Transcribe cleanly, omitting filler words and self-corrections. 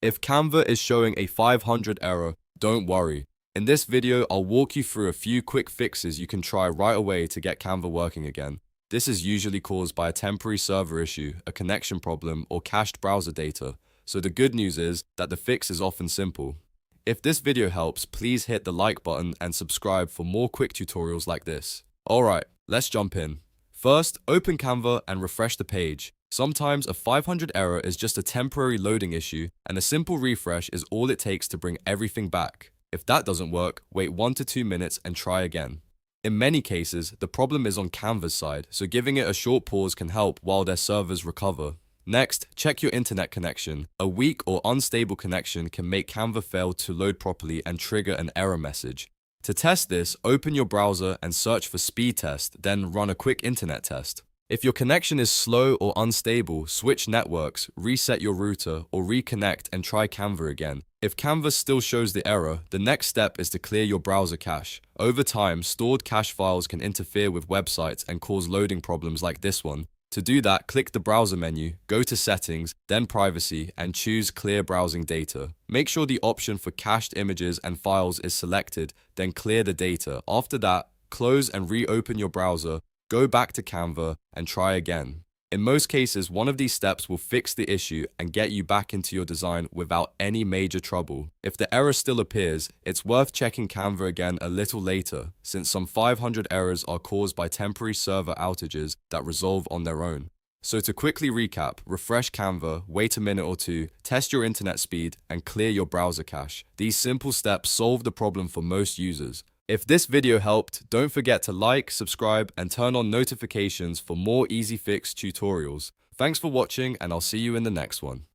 If Canva is showing a 500 error, don't worry. In this video, I'll walk you through a few quick fixes you can try right away to get Canva working again. This is usually caused by a temporary server issue, a connection problem, or cached browser data. So the good news is that the fix is often simple. If this video helps, please hit the like button and subscribe for more quick tutorials like this. Alright, let's jump in. First, open Canva and refresh the page. Sometimes a 500 error is just a temporary loading issue, and a simple refresh is all it takes to bring everything back. If that doesn't work, wait 1 to 2 minutes and try again. In many cases, the problem is on Canva's side, so giving it a short pause can help while their servers recover. Next, check your internet connection. A weak or unstable connection can make Canva fail to load properly and trigger an error message. To test this, open your browser and search for speed test, then run a quick internet test. If your connection is slow or unstable, switch networks, reset your router, or reconnect and try Canva again. If Canva still shows the error, the next step is to clear your browser cache. Over time, stored cache files can interfere with websites and cause loading problems like this one. To do that, click the browser menu, go to Settings, then Privacy, and choose Clear Browsing Data. Make sure the option for cached images and files is selected, then clear the data. After that, close and reopen your browser, go back to Canva, and try again. In most cases, one of these steps will fix the issue and get you back into your design without any major trouble. If the error still appears, it's worth checking Canva again a little later, since some 500 errors are caused by temporary server outages that resolve on their own. So to quickly recap, refresh Canva, wait a minute or two, test your internet speed, and clear your browser cache. These simple steps solve the problem for most users. If this video helped, don't forget to like, subscribe, and turn on notifications for more easy fix tutorials. Thanks for watching, and I'll see you in the next one.